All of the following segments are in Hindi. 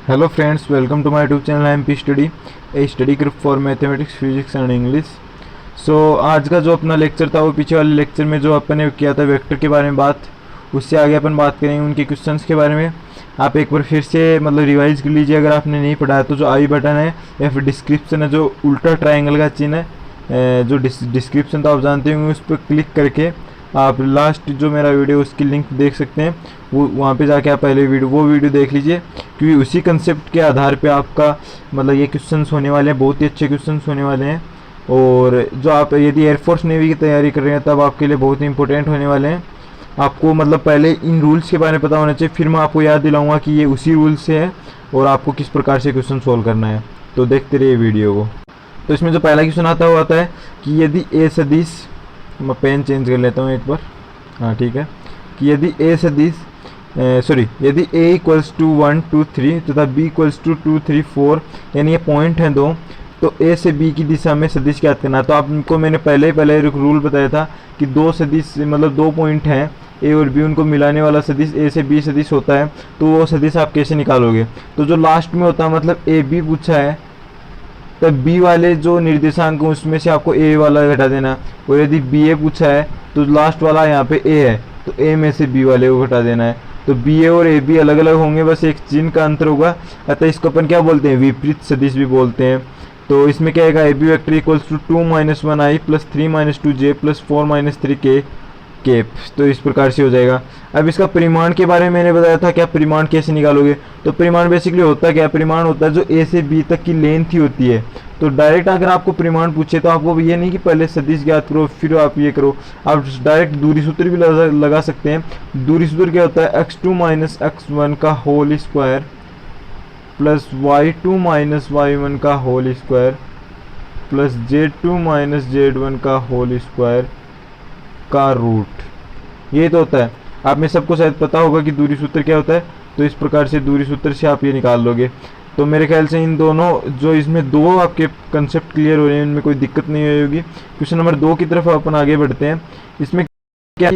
Hello friends, welcome to my YouTube channel MP Study, a study group for mathematics, physics and English. So आज का जो अपना लेक्चर था वो पीछे वाले लेक्चर में जो अपन ने किया था वेक्टर के बारे में बात, उससे आगे अपन बात करेंगे उनके क्वेश्चंस के बारे में। आप एक बार फिर से मतलब रिवाइज कर लीजिए अगर आपने नहीं पढ़ा है तो। जो आई बटन है या फिर डिस्क्रिप्शन है, जो उल्टा ट्राइंगल का चिन्ह है, जो डिस्क्रिप्शन तो आप जानते होंगे, उस पर क्लिक करके आप लास्ट जो मेरा वीडियो उसकी लिंक देख सकते हैं। वो वहाँ पे जाके आप पहले वो वीडियो देख लीजिए, क्योंकि उसी कंसेप्ट के आधार पे आपका मतलब ये क्वेश्चंस होने वाले हैं, बहुत ही अच्छे क्वेश्चंस होने वाले हैं। और जो आप यदि एयरफोर्स नेवी की तैयारी कर रहे हैं तब आपके लिए बहुत ही इंपॉर्टेंट होने वाले हैं। आपको मतलब पहले इन रूल्स के बारे में पता होना चाहिए, फिर मैं आपको याद दिलाऊंगा कि ये उसी रूल्स से है और आपको किस प्रकार से क्वेश्चन सोल्व करना है। तो देखते रहिए वीडियो को। तो इसमें जो पहला क्वेश्चन आता हुआ आता है कि यदि ए सदिश, मैं पेन चेंज कर लेता हूँ एक बार, हाँ ठीक है, कि यदि ए सदिश यदि a इक्वल्स टू 1 2 3 तथा b इक्वल्स टू 2 3 4, यानी ये पॉइंट हैं दो, तो a से b की दिशा में सदिश ज्ञात करना। तो आपको मैंने पहले एक रूल बताया था कि दो सदिश मतलब दो पॉइंट हैं a और b, उनको मिलाने वाला सदिश a से b सदिश होता है। तो वो सदिश आप कैसे निकालोगे? तो जो लास्ट में होता है मतलब a b पूछा है, तब b वाले जो निर्देशांक हैं उसमें से आपको a वाला घटा देना। और यदि b a पूछा है तो लास्ट वाला यहाँ पे a है, तो a में से b वाले को घटा देना है। तो बी ए और ए बी अलग अलग होंगे, बस एक चिन्ह का अंतर होगा। अतः इसको अपन क्या बोलते हैं? विपरीत सदिश भी बोलते हैं। तो इसमें क्या आएगा? A B vector equals to 2 - 1 i plus 3 - 2 j plus 4 - 3 k cap. तो इस प्रकार से हो जाएगा। अब इसका परिमाण के बारे में मैंने बताया था, क्या परिमाण कैसे निकालोगे? तो परिमाण बेसिकली होता क्या? परिमाण होता है जो ए से बी तक की लेंथ ही होती है। तो डायरेक्ट अगर आपको परिमाण पूछे तो आपको ये नहीं कि पहले सदिश ज्ञात करो फिर आप ये करो, आप डायरेक्ट दूरी सूत्र भी लगा सकते हैं। दूरी सूत्र क्या होता है? x2 - x1 का whole square plus y2 - y1 का whole square plus z2 - z1 का होल स्क्वायर का रूट। ये तो होता है। आप में सबको शायद पता होगा कि दूरी सूत्र क्या होता है। तो इस प्रकार से दूरी सूत्र से आप ये निकाल लोगे। तो मेरे ख्याल से इन दोनों जो इसमें दो आपके कंसेप्ट क्लियर हो रहे हैं, इनमें कोई दिक्कत नहीं होगी। क्वेश्चन नंबर 2 की तरफ अपन आगे बढ़ते हैं। इसमें क्या,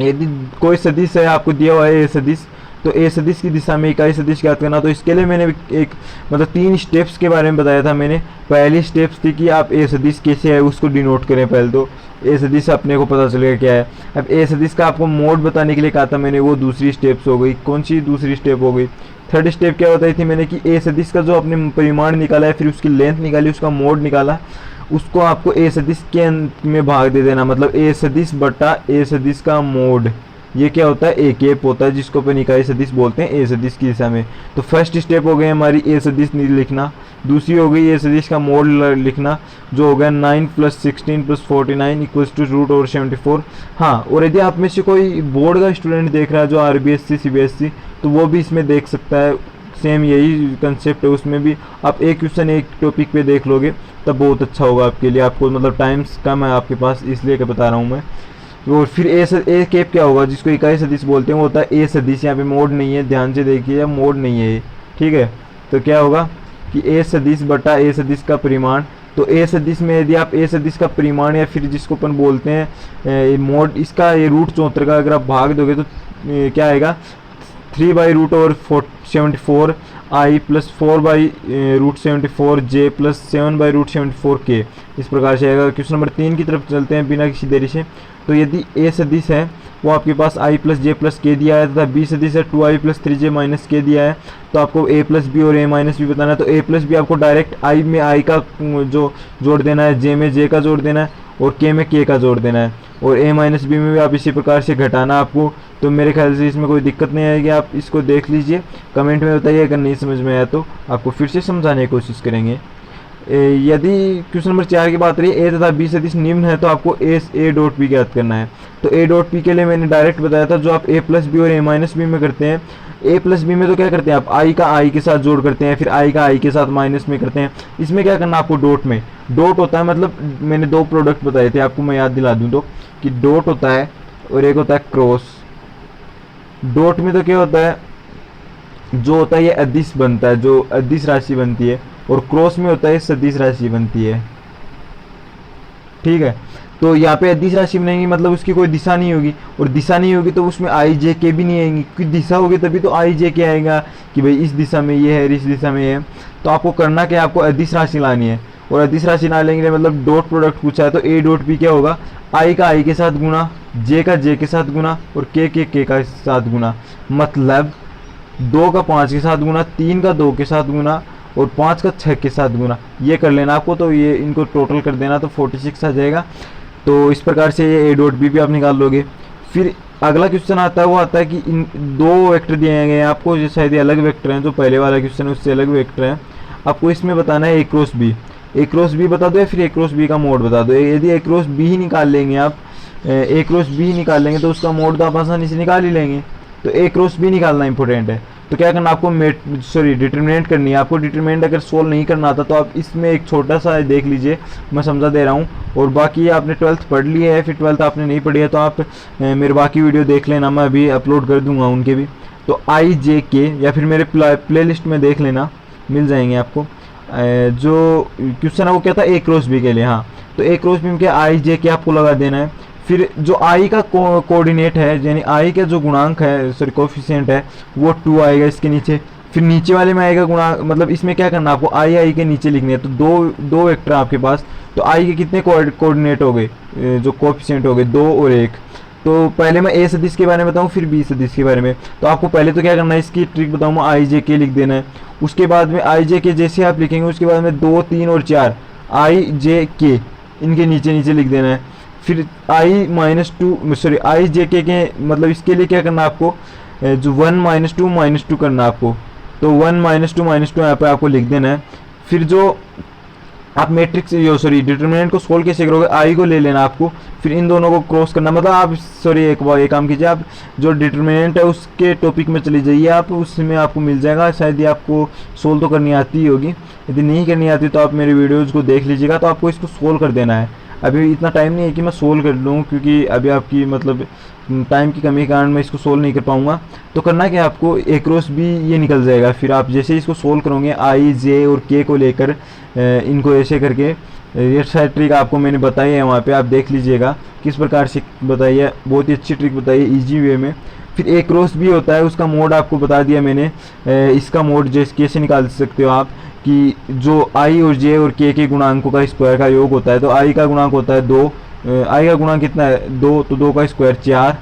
यदि कोई सदिश है आपको दिया हुआ है ए सदिश, तो ए सदिश की दिशा में इकाई सदिश ज्ञात करना। तो इसके लिए मैंने एक मतलब 3 स्टेप्स के बारे में बताया था मैंने। पहली स्टेप्स थी कि आप ए सदिश कैसे है उसको डिनोट करें। पहले तो ए सदिश अपने को पता चलेगा क्या है। अब ए सदिश का आपको मोड बताने के लिए कहा था मैंने, वो दूसरी स्टेप्स हो गई। कौन सी दूसरी स्टेप हो गई? थर्ड स्टेप क्या बताई थी मैंने कि ए सदिश का जो आपने परिमाण निकाला है, फिर उसकी लेंथ निकाली, उसका मोड निकाला, उसको आपको ए सदिश के अंत में भाग दे देना। मतलब ए सदिश बटा ए सदिश का मोड, ये क्या होता है? ए केप होता है, जिसको अपन इकाई सदिश बोलते हैं ए सदिश की दिशा में। तो फर्स्ट स्टेप हो गई हमारी ए सदिश लिखना। दूसरी हो गई ए सदिश का मोड लिखना, जो हो गया 9 + 16 + 49 इक्वल्स टू √/74। हाँ, और यदि आप में से कोई बोर्ड का स्टूडेंट देख रहा है जो RBSC CBSC, तो वो भी इसमें देख सकता है। सेम यही कंसेप्ट है, उसमें भी आप एक क्वेश्चन एक टॉपिक पे देख लोगे तब बहुत अच्छा होगा आपके लिए। आपको मतलब टाइम्स कम है आपके पास, इसलिए क्या बता रहा हूँ मैं। और फिर ए केप क्या होगा, जिसको इकाई सदिश बोलते हैं, वो होता है ए सदिश। यहाँ पे मोड नहीं है, ध्यान से देखिए, मोड नहीं है ये, ठीक है। तो क्या होगा कि ए सदिश बटा ए सदिश का परिमाण। तो ए सदिश में यदि आप ए सदिश का परिमाण या फिर जिसको अपन बोलते हैं मोड, इसका ये √74 का अगर आप भाग दोगे तो क्या आएगा? 3/√74 i plus 4/√74 j plus 7/√74 k। इस प्रकार से आएगा। क्वेश्चन नंबर 3 की तरफ चलते हैं बिना किसी देरी से। तो यदि ए सदिश है वो आपके पास i प्लस जे प्लस के दिया है, तथा बी सदिश है 2i प्लस 3j माइनस के दिया है, तो आपको a प्लस बी और a माइनस बी बताना है। तो a प्लस बी आपको डायरेक्ट i में i का जो जोड़ देना है, j में j का जोड़ देना है और k में k का जोड़ देना है, और a माइनस बी में भी आप इसी प्रकार से घटाना आपको। तो मेरे ख्याल से इसमें कोई दिक्कत नहीं आएगी। आप इसको देख लीजिए, कमेंट में बताइए अगर नहीं समझ में आया तो आपको फिर से समझाने की कोशिश करेंगे। यदि क्वेश्चन नंबर 4 की बात रही ए तथा बी सदिश निम्न है, तो आपको ए डॉट बी ज्ञात करना है। तो ए डॉट बी के लिए मैंने डायरेक्ट बताया था, जो आप ए प्लस बी और ए माइनस बी में करते हैं। ए प्लस बी में तो क्या करते हैं आप आई का आई के साथ जोड़ करते हैं, फिर आई का आई के साथ माइनस में करते हैं। इसमें क्या करना आपको? डॉट में। डॉट होता है मतलब मैंने 2 प्रोडक्ट बताए थे आपको, मैं याद दिला दूँ तो, कि डॉट होता है और एक होता है क्रॉस। डॉट में तो क्या होता है, जो होता है ये अदिश बनता है, जो अदिश राशि बनती है, और क्रॉस में होता है सदिश राशि बनती है, ठीक है। तो यहाँ पे अदिश राशि बनेगी, मतलब उसकी कोई दिशा नहीं होगी, और दिशा नहीं होगी तो उसमें आई जे के भी नहीं आएंगी, क्योंकि दिशा होगी तभी तो आई जे के आएगा कि भाई इस दिशा में ये है, इस दिशा में ये है। तो आपको करना क्या है, आपको अदिश राशि लानी है, और अदिश राशि ना लेंगे मतलब डॉट प्रोडक्ट पूछा है तो ए डॉट बी क्या होगा, आई का आई के साथ गुना, जे का जे के साथ गुना, और के का साथ गुना, मतलब 2 का 5 के साथ गुना, 3 का 2 के साथ गुना, और 5 का 6 के साथ गुना। ये कर लेना आपको, तो ये इनको टोटल कर देना तो 46 आ जाएगा। तो इस प्रकार से ये ए डॉट बी भी आप निकाल लोगे। फिर अगला क्वेश्चन आता है, वो आता है कि इन 2 वेक्टर दिए गए हैं आपको, जो शायद ये अलग वेक्टर हैं, जो पहले वाला क्वेश्चन है उससे अलग वेक्टर है। आपको इसमें बताना है ए क्रॉस बी, ए क्रॉस बी बता दो या फिर ए क्रॉस बी का मोड बता दो। यदि ए क्रॉस बी ही निकाल लेंगे आप, ए क्रॉस बी निकाल लेंगे तो उसका मोड तो आप आसानी से निकाल ही लेंगे। तो ए क्रॉस बी निकालना इंपॉर्टेंट है। तो क्या करना आपको, डिटरमिनेंट करनी है आपको। डिटरमिनेंट अगर सोल्व नहीं करना आता तो आप इसमें एक छोटा सा देख लीजिए, मैं समझा दे रहा हूँ। और बाकी आपने 12th पढ़ ली है, फिर 12th आपने नहीं पढ़ी है तो आप मेरे बाकी वीडियो देख लेना, मैं अभी अपलोड कर दूंगा उनके भी। तो आई जे के या फिर मेरे प्ले लिस्ट में देख लेना, मिल जाएंगे आपको। जो क्वेश्चन है वो क्या था, ए क्रॉस बी के लिए। हाँ, तो ए क्रॉस बी में क्या, आई जे के आपको लगा देना है। फिर जो आई का कोऑर्डिनेट है, यानी आई का जो गुणांक है, सॉरी कोफिशिएंट है, वो 2 आएगा इसके नीचे। फिर नीचे वाले में आएगा गुणांक, मतलब इसमें क्या करना आपको, आई के नीचे लिखने हैं। तो दो वेक्टर आपके पास, तो आई के कितने कोऑर्डिनेट हो गए, जो कोफिशिएंट हो गए, 2 और 1। तो पहले मैं ए सदिश के बारे में बताऊँ, फिर बी सदिश के बारे में। तो आपको पहले तो क्या करना है, इसकी ट्रिक बताऊँ, आई जे के लिख देना है। उसके बाद में आई जे के जैसे आप लिखेंगे, उसके बाद में 2, 3 और 4 आई जे के इनके नीचे नीचे लिख देना है। फिर आई जे के मतलब इसके लिए क्या करना आपको, जो 1 -2 -2 करना आपको। तो 1 -2 यहाँ पे आपको लिख देना है। फिर जो आप मैट्रिक्स डिटरमिनेंट को सोल्व कैसे करोगे, आई को ले लेना आपको, फिर इन दोनों को क्रॉस करना, मतलब आप एक काम कीजिए, आप जो डिटरमिनेंट है उसके टॉपिक में चली जाइए आप, उसमें आपको मिल जाएगा। शायद ये आपको सोल्व तो करनी आती ही होगी, यदि नहीं करनी आती तो आप मेरे वीडियोज़ को देख लीजिएगा। तो आपको इसको सोल्व कर देना है। अभी इतना टाइम नहीं है कि मैं सोल्व कर लूँ, क्योंकि अभी आपकी मतलब टाइम की कमी के कारण मैं इसको सोल्व नहीं कर पाऊँगा। तो करना क्या आपको, ए क्रॉस बी ये निकल जाएगा। फिर आप जैसे इसको सोल्व करोगे, आई जे और के को लेकर इनको ऐसे करके, ये सारी ट्रिक आपको मैंने बताई है, वहाँ पे आप देख लीजिएगा किस प्रकार से बताई है, बहुत ही अच्छी ट्रिक बताई है, ईजी वे में। फिर ए क्रॉस बी होता है, उसका मोड आपको बता दिया मैंने। इसका मोड जैसे कैसे निकाल सकते हो आप, कि जो आई और जे और के गुणांकों का स्क्वायर का योग होता है। तो आई का गुणांक होता है 2, आई का गुणांक कितना है 2, तो 2 का स्क्वायर 4,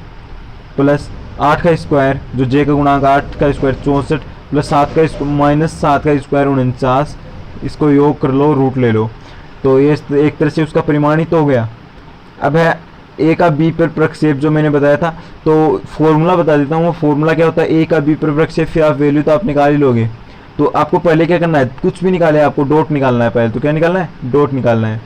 प्लस 8 का स्क्वायर, जो जे का गुणांक 8 का स्क्वायर 64, प्लस 7 का माइनस 7 का स्क्वायर 49। इसको योग कर लो, रूट ले लो। तो ये एक तरह से उसका परिमाणित तो हो गया। अब है ए का बी पर प्रक्षेप, जो मैंने बताया था। तो फॉर्मूला बता देता हूँ, वो फॉर्मूला क्या होता है, ए का बी पर प्रक्षेप, फिर आप वैल्यू तो आप निकाल ही लोगे। तो आपको पहले क्या करना है, कुछ भी निकाले आपको डॉट निकालना है पहले। तो क्या निकालना है, डॉट निकालना है।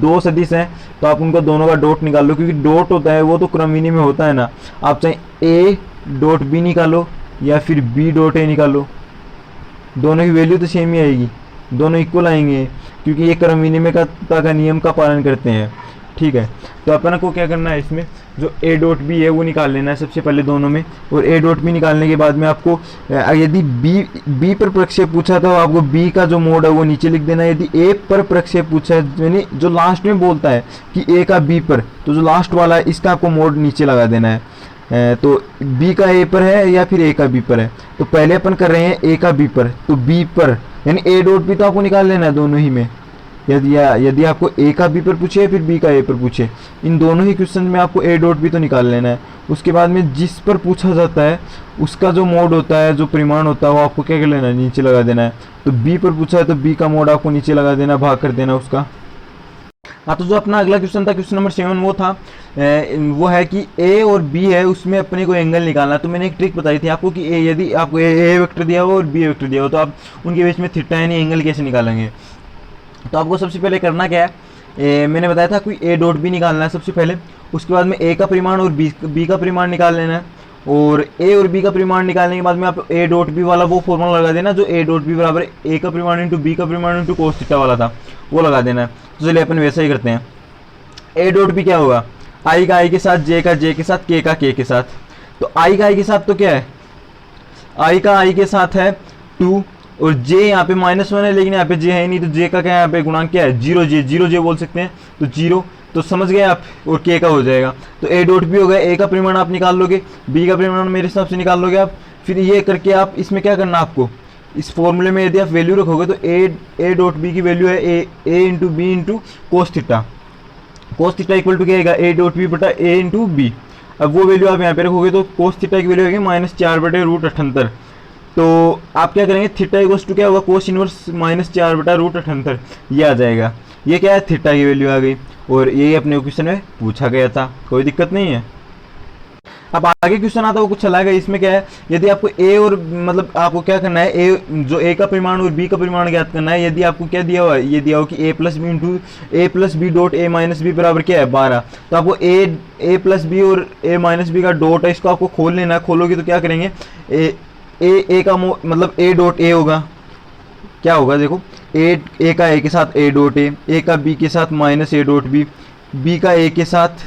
2 सदिश हैं तो आप उनको दोनों का डॉट निकाल लो, क्योंकि डॉट होता है वो तो क्रमविधि में होता है ना। आप चाहे ए डॉट बी निकालो या फिर बी डॉट ए निकालो, दोनों की वैल्यू तो सेम ही आएगी, दोनों इक्वल आएंगे, क्योंकि ये क्रम विनिमयता का नियम का पालन करते हैं। ठीक है, तो अपन को क्या करना है, इसमें जो ए डॉट बी है वो निकाल लेना है सबसे पहले दोनों में। और ए डॉट बी निकालने के बाद में आपको यदि बी पर प्रक्षेप पूछा तो आपको बी का जो मोड है वो नीचे लिख देना है। यदि ए पर प्रक्षेप पूछा है, यानी जो लास्ट में बोलता है कि ए का बी पर, तो जो लास्ट वाला है इसका आपको मोड नीचे लगा देना है। तो बी का ए पर है या फिर ए का बी पर है। तो पहले अपन कर रहे हैं ए का बी पर, तो बी पर यानी ए डॉट बी तो आपको निकाल लेना है दोनों ही में। यदि आपको ए का बी पर पूछे या फिर बी का ए पर पूछे, इन दोनों ही क्वेश्चन में आपको ए डॉट बी तो निकाल लेना है। उसके बाद में जिस पर पूछा जाता है उसका जो मोड होता है, जो परिमाण होता है, वो आपको क्या कर लेना है, नीचे लगा देना है। तो बी पर पूछा है तो बी का मोड आपको नीचे लगा देना, भाग कर देना उसका। हाँ, तो जो अपना अगला क्वेश्चन था, क्वेश्चन नंबर 7, वो था वो है कि ए और बी है, उसमें अपने को एंगल निकालना। तो मैंने एक ट्रिक बताई थी आपको कि यदि आपको ए वेक्टर दिया हो और बी वेक्टर दिया हो तो आप उनके बीच में थीटा यानी एंगल कैसे निकालेंगे। तो आपको सबसे पहले करना क्या है, मैंने बताया था कोई ए डॉट बी निकालना है सबसे पहले। उसके बाद में ए का परिमाण और बी का परिमाण निकाल लेना है। और ए और बी का परिमाण निकालने के बाद में आप ए डॉट बी वाला वो फॉर्मूला लगा देना, जो ए डॉट बी बराबर ए का परिमाण इंटू बी का परिमाण इंटू कोस थीटा वाला था, वो लगा देना है। तो चलिए अपन वैसा ही करते हैं। ए डॉट बी क्या होगा, आई का आई के साथ, जे का जे के साथ, के का के के साथ। तो आई का आई के साथ तो क्या है, आई का आई के साथ है 2, और जे यहाँ पे -1 है, लेकिन यहाँ पे जे है नहीं, तो जे का क्या यहाँ पे गुणांक क्या है, 0 जे बोल सकते हैं। तो 0 तो समझ गए आप, और के का हो जाएगा। तो ए डॉट बी हो गया, ए का परिमाण आप निकाल लोगे, बी का परिमाण मेरे हिसाब से निकाल लोगे आप। फिर ये करके आप इसमें क्या करना आपको, इस फॉर्मूले में यदि आप वैल्यू रखोगे तो ए डॉट बी की वैल्यू है A into B into cos theta. Cos theta equal to क्या आएगा, ए डॉट बी बटा ए इंटू बी। अब वो वैल्यू आप यहाँ पे रखोगे तो कोस थीटा की वैल्यू आएगी -4/√78। तो आप क्या करेंगे, थीटा इक्वल्स टू क्या होगा, कोस इनवर्स -4/√78 ये आ जाएगा। ये क्या है, थीटा की वैल्यू आ गई, और यही अपने क्वेश्चन में पूछा गया था, कोई दिक्कत नहीं है। अब आगे क्वेश्चन आता है वो कुछ चलाएगा। इसमें क्या है, यदि आपको ए और मतलब आपको क्या करना है, ए जो ए का परिमाण और बी का परिमाण ज्ञात करना है। यदि आपको क्या दिया हुआ है, ये दिया हो कि A plus B into A plus B dot A minus B बराबर क्या है 12। तो आपको ए प्लस बी और ए माइनस बी का डॉट है, इसको आपको खोल लेना है। खोलोगे तो क्या करेंगे, ए का मतलब ए डॉट ए होगा, क्या होगा देखो, ए का ए के साथ ए डॉट ए का बी के साथ माइनस ए डॉट बी का ए के साथ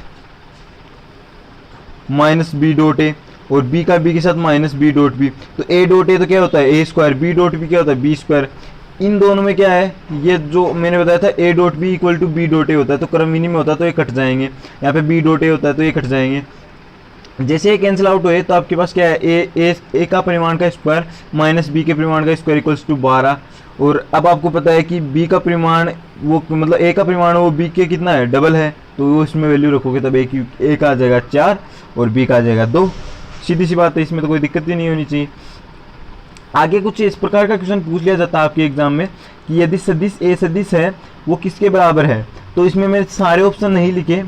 माइनस बी डॉट ए, और बी का बी के साथ माइनस बी डॉट बी। तो ए डॉट ए तो क्या होता है A square, B dot B क्या होता है बी स्क्वायर। इन दोनों में क्या है, ये जो मैंने बताया था A dot B equal to B dot A होता है, तो क्रम में होता है तो ये कट जाएंगे। यहाँ पे बी डॉट ए होता है तो ये कट जाएंगे। जैसे ये कैंसिल आउट हुए तो आपके पास क्या है, ए का परिमाण का स्क्वायर माइनस बी के परिमाण का स्क्वायर इक्वल्स टू 12। और अब आपको पता है कि बी का परिमाण वो मतलब ए का परिमाण वो बी के कितना है, डबल है। तो वो इसमें वैल्यू रखोगे तब ए का आ जाएगा 4 और बी का आ जाएगा 2। सीधी सी बात है, इसमें तो कोई दिक्कत ही नहीं होनी चाहिए। आगे कुछ इस प्रकार का क्वेश्चन पूछ लिया जाता है आपके एग्जाम में कि यदि सदिश ए सदिश है वो किसके बराबर है। तो इसमें मैंने सारे ऑप्शन नहीं लिखे,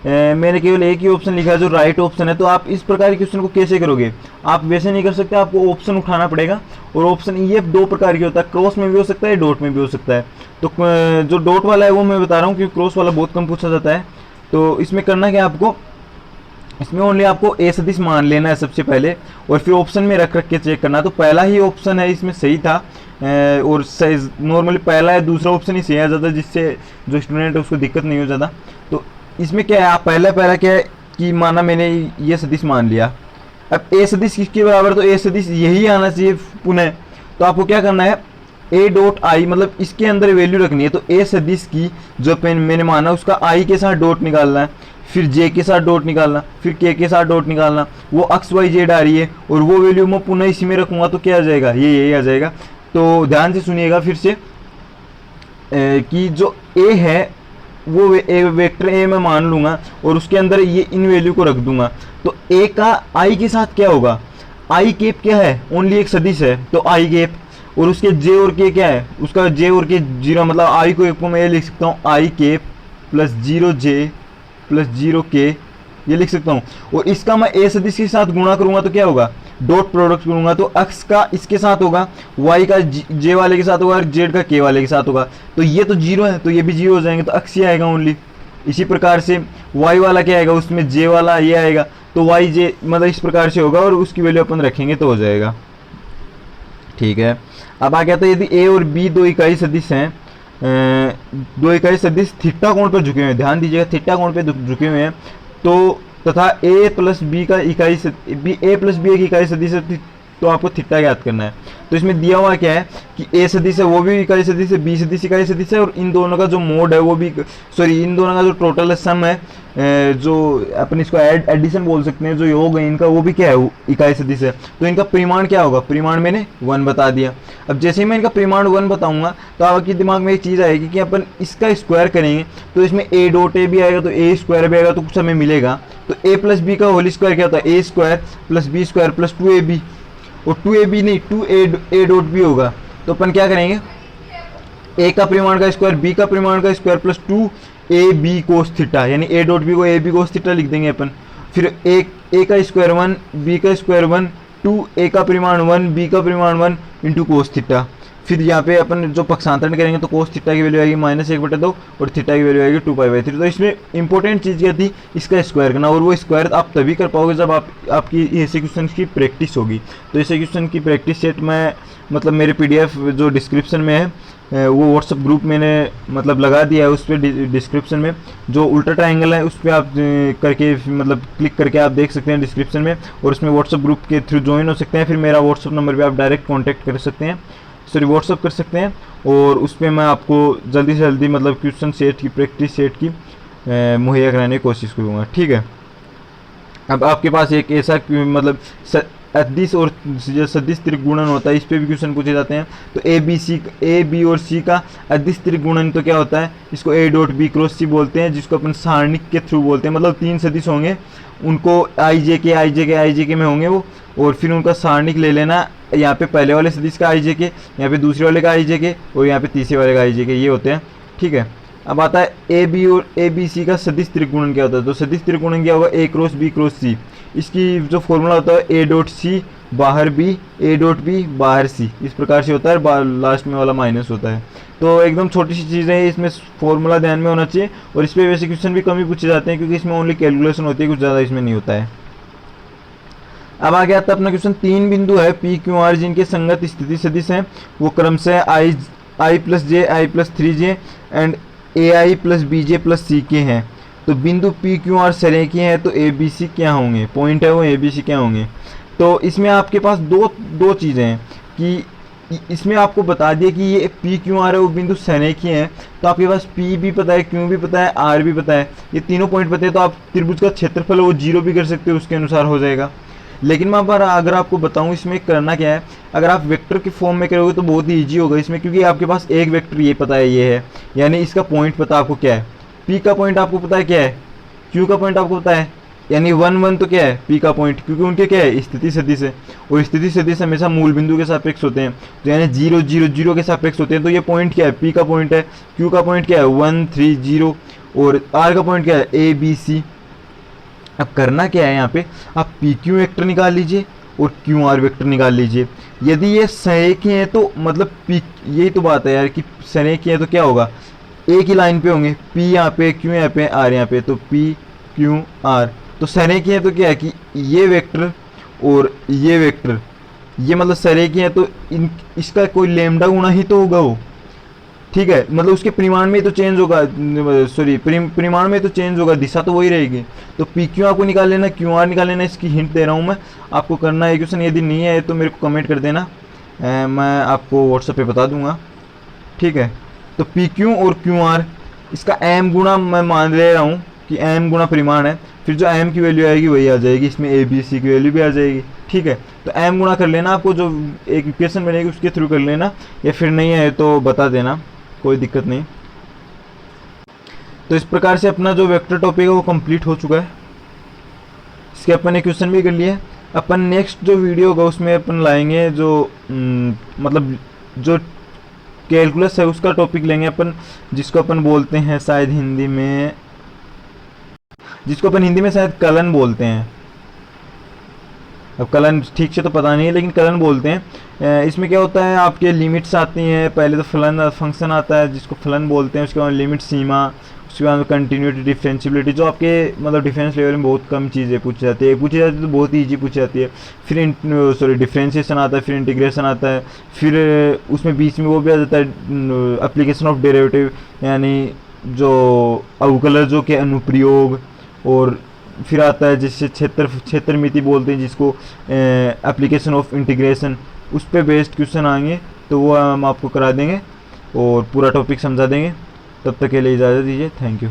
मैंने केवल एक ही ऑप्शन लिखा है जो राइट ऑप्शन है। तो आप इस प्रकार के क्वेश्चन को कैसे करोगे, आप वैसे नहीं कर सकते, आपको ऑप्शन उठाना पड़ेगा। और ऑप्शन ये 2 प्रकार के होता है, क्रॉस में भी हो सकता है, डॉट में भी हो सकता है। तो जो डॉट वाला है वो मैं बता रहा हूँ क्योंकि क्रॉस वाला बहुत कम पूछा जाता है। तो इसमें करना क्या आपको, इसमें ओनली आपको ए सदिश मान लेना है सबसे पहले, और फिर ऑप्शन में रख के चेक करना। तो पहला ही ऑप्शन है इसमें सही था, और नॉर्मली पहला है दूसरा ऑप्शन ही सही आ जाता है, जिससे जो स्टूडेंट है उसको दिक्कत नहीं हो जाता। तो इसमें क्या है, आप पहला क्या है कि माना मैंने ये सदिश मान लिया। अब ए सदिश किसके बराबर, तो ए सदिश यही आना चाहिए पुनः। तो आपको क्या करना है, ए डॉट आई मतलब इसके अंदर वैल्यू रखनी है। तो ए सदिश की जो मैंने माना उसका आई के साथ डॉट निकालना है, फिर जे के साथ डॉट निकालना, फिर के साथ डॉट निकालना। वो एक्स वाई जेड आ रही है और वो वैल्यू मैं पुनः इसी में रखूंगा तो क्या आ जाएगा, ये यही आ जाएगा। तो ध्यान से सुनिएगा फिर से कि जो ए है वो वेक्टर ए मैं मान लूंगा और उसके अंदर ये इन वैल्यू को रख दूंगा। तो ए का आई के साथ क्या होगा, आई केप क्या है, ओनली एक सदिश है तो आई केप, और उसके जे और के क्या है, उसका जे और के 0 मतलब आई को मैं ये लिख सकता हूँ आई केप प्लस 0 जे प्लस 0 के, ये लिख सकता हूँ। और इसका मैं ए सदिश के साथ गुणा करूंगा तो क्या होगा, डॉट प्रोडक्ट करूंगा तो एक्स का इसके साथ होगा, वाई का जे वाले के साथ होगा और जेड का के वाले के साथ होगा। तो ये तो 0 है तो ये भी 0 हो जाएंगे, तो एक्स ही आएगा ओनली। इसी प्रकार से वाई वाला क्या आएगा, उसमें जे वाला ये आएगा तो वाई जे मतलब इस प्रकार से होगा, और उसकी वैल्यू अपन रखेंगे तो हो जाएगा। ठीक है, अब आ गया तो यदि ए और बी 2 इकाई सदिश हैं, 2 इकाई सदिश थीटा कोण पर झुके हुए हैं, ध्यान दीजिएगा थीटा कोण पर झुके हुए हैं। तो तथा ए प्लस बी का इकाई ए प्लस बी एक इकाई सदिश है, तो आपको थीटा ज्ञात करना है। तो इसमें दिया हुआ क्या है कि ए सदिश है वो भी इकाई सदिश है, बी सदिश इकाई सदिश है, और इन दोनों का जो मोड है वो भी इन दोनों का जो टोटल सम है, जो अपन इसको एडिशन बोल सकते हैं, जो योग है इनका वो भी क्या है इकाई सदिश है। तो इनका परिमाण क्या होगा, परिमाण मैंने 1 बता दिया। अब जैसे ही मैं इनका परिमाण 1 बताऊंगा तो आपके दिमाग में एक चीज़ आएगी कि अपन इसका स्क्वायर करेंगे तो इसमें ए डॉट ए भी आएगा तो ए स्क्वायर भी आएगा, तो कुछ हमें मिलेगा। तो ए प्लस बी का होल स्क्वायर क्या होता है, A square plus B square plus 2ab, और 2ab नहीं 2a डॉट बी होगा। तो अपन क्या करेंगे, ए का परिमाण का स्क्वायर बी का परिमाण का square plus 2ab cos theta, यानी ए डॉट बी को ab कोस थीटा लिख देंगे अपन। फिर ए का स्क्वायर 1 बी का स्क्वायर 1 2 ए का परिमाण 1 बी का परिमाण 1 इंटू कोस थीटा। फिर यहाँ पे अपन जो पक्षांतरण करेंगे तो कोस थीटा की वैल्यू आएगी -1/2 और थीटा की वैल्यू आएगी 2π/3। तो इसमें इंपॉर्टेंट चीज़ क्या थी, इसका स्क्वायर करना, और वो स्क्वायर आप तभी कर पाओगे जब आपकी ऐसे क्वेश्चन की प्रैक्टिस होगी। तो ऐसे क्वेश्चन की प्रैक्टिस सेट मैं मतलब मेरे PDF जो डिस्क्रिप्शन में है वो व्हाट्सअप ग्रुप मैंने मतलब लगा दिया है, उस पर डिस्क्रिप्शन में जो उल्टा ट्रायंगल है उस पर आप करके मतलब क्लिक करके आप देख सकते हैं डिस्क्रिप्शन में, और उसमें व्हाट्सअप ग्रुप के थ्रू ज्वाइन हो सकते हैं। फिर मेरा व्हाट्सअप नंबर पे आप डायरेक्ट कांटेक्ट कर सकते हैं, सॉरी व्हाट्सअप कर सकते हैं, और उस पर मैं आपको जल्दी से जल्दी मतलब क्वेश्चन सेट की प्रैक्टिस सेट की मुहैया कराने की कोशिश करूँगा। ठीक है, अब आपके पास एक ऐसा मतलब अदिश और जो सदिश त्रिगुणन होता है, इस पे भी क्वेश्चन पूछे जाते हैं। तो ए बी और सी का अदिश त्रिगुणन तो क्या होता है, इसको ए डॉट बी क्रॉस सी बोलते हैं, जिसको अपन सारणिक के थ्रू बोलते हैं। मतलब 3 सदिश होंगे, उनको आई जे के में होंगे वो, और फिर उनका सारणिक ले लेना। यहाँ पे पहले वाले सदिश का आई जे के, यहाँ पे दूसरे वाले का आई जे के, और यहाँ पे तीसरे वाले का आई जे के, ये होते हैं। ठीक है, अब आता है ए बी और ए बी सी का सदिश त्रिगुणन क्या होता है। तो सदिश त्रिगुणन क्या होगा, ए क्रॉस बी क्रॉस सी। इसकी जो फॉर्मूला होता है, ए डॉट सी बाहर बी, ए डॉट बी बाहर सी, इस प्रकार से होता है। लास्ट में वाला माइनस होता है। तो एकदम छोटी सी चीज़ें हैं, इसमें फॉर्मूला ध्यान में होना चाहिए। और इस पर वैसे क्वेश्चन भी कम ही पूछे जाते हैं, क्योंकि इसमें ओनली कैलकुलेशन होती है, कुछ ज़्यादा इसमें नहीं होता है। अब आगे आता है अपना क्वेश्चन। 3 बिंदु है पी क्यू आर, जिनके संगत स्थिति सदिश हैं, वो क्रमशः I plus J, I plus 3जे and A I plus B J plus C के हैं। तो बिंदु पी क्यू आर सरेखीय हैं, तो ए बी सी क्या होंगे, पॉइंट है वो ए बी सी क्या होंगे। तो इसमें आपके पास दो चीज़ें हैं कि इसमें आपको बता दिया कि ये पी क्यू आर है, वो बिंदु सरेखीय है। तो आपके पास पी भी पता है, क्यू भी पता है, आर भी पता है, ये तीनों पॉइंट पता है। तो आप त्रिभुज का क्षेत्रफल वो 0 भी कर सकते हो, उसके अनुसार हो जाएगा। लेकिन मैं अगर आपको बताऊं इसमें करना क्या है, अगर आप वेक्टर के फॉर्म में करोगे तो बहुत ही ईजी होगा इसमें, क्योंकि आपके पास एक वेक्टर ये पता है ये है, यानी इसका पॉइंट पता आपको क्या है, पी का पॉइंट आपको पता है क्या है, क्यू का पॉइंट आपको पता है, यानी 1 1 तो क्या है पी का पॉइंट, क्योंकि उनके क्या है स्थिति सदिश है, और स्थिति सदिश हमेशा मूल बिंदु के सापेक्ष होते हैं। तो यानी 0 0 0 के सापेक्ष होते हैं। तो ये पॉइंट क्या है, पी का पॉइंट है, क्यू का पॉइंट क्या है 1 3 0, और आर का पॉइंट क्या है ए बी सी। अब करना क्या है यहाँ पे, आप पी क्यू वेक्टर निकाल लीजिए और क्यू आर वेक्टर निकाल लीजिए। यदि ये सरेखीय हैं तो मतलब पी, यही तो बात है यार कि सरेखीय है तो क्या होगा, एक ही लाइन पे होंगे, पी यहाँ पे, क्यू यहाँ पे, आर यहाँ पे, तो पी क्यू आर। तो सरेखीय है तो क्या है कि ये वेक्टर और ये वेक्टर, ये मतलब सरेखीय है तो इसका कोई लेमडा गुणा ही तो होगा वो। ठीक है, मतलब उसके परिमाण में तो चेंज होगा, सॉरी परिमाण में तो चेंज होगा, दिशा तो वही रहेगी। तो पी क्यू आपको निकाल लेना, क्यू आर निकाल लेना, इसकी हिंट दे रहा हूँ मैं आपको, करना है क्वेश्चन। यदि नहीं है तो मेरे को कमेंट कर देना, मैं आपको व्हाट्सएप पे बता दूंगा। ठीक है, तो पी क्यू और क्यू आर, इसका एम गुणा मैं मान ले रहा हूँ कि एम गुणा परिमाण है, फिर जो एम की वैल्यू आएगी वही आ जाएगी, इसमें ए बी सी की वैल्यू भी आ जाएगी। ठीक है, तो एम गुणा कर लेना, आपको जो एक इक्वेशन बनेगी उसके थ्रू कर लेना, या फिर नहीं है तो बता देना, कोई दिक्कत नहीं। तो इस प्रकार से अपना जो वेक्टर टॉपिक है वो कंप्लीट हो चुका है। इसके अपन ने क्वेश्चन भी कर लिए। अपन नेक्स्ट जो वीडियो होगा उसमें अपन लाएंगे जो मतलब जो कैलकुलस है उसका टॉपिक लेंगे अपन, जिसको अपन बोलते हैं शायद हिंदी में, जिसको अपन हिंदी में शायद कलन बोलते हैं। अब कलन ठीक से तो पता नहीं है, लेकिन कलन बोलते हैं। इसमें क्या होता है, आपके लिमिट्स आती हैं। पहले तो फलन फंक्शन आता है जिसको फलन बोलते हैं, उसके बाद लिमिट सीमा, उसके बाद कंटिन्यूटी, डिफरेंशियबिलिटी, जो आपके मतलब डिफेंस लेवल में बहुत कम चीज़ें पूछी जाती है तो बहुत ही ईजी पूछी जाती है। फिर सॉरी डिफरेंशिएशन आता है, फिर इंटीग्रेशन आता है, फिर उसमें बीच में वो भी आ जाता है एप्लीकेशन ऑफ डेरिवेटिव, यानी जो अवकलजों के अनुप्रयोग, और फिर आता है जिससे क्षेत्रमिति बोलते हैं, जिसको एप्लीकेशन ऑफ इंटीग्रेशन, उस पर बेस्ड क्वेश्चन आएंगे तो वो हम आपको करा देंगे और पूरा टॉपिक समझा देंगे। तब तक के लिए इजाज़त दीजिए, थैंक यू।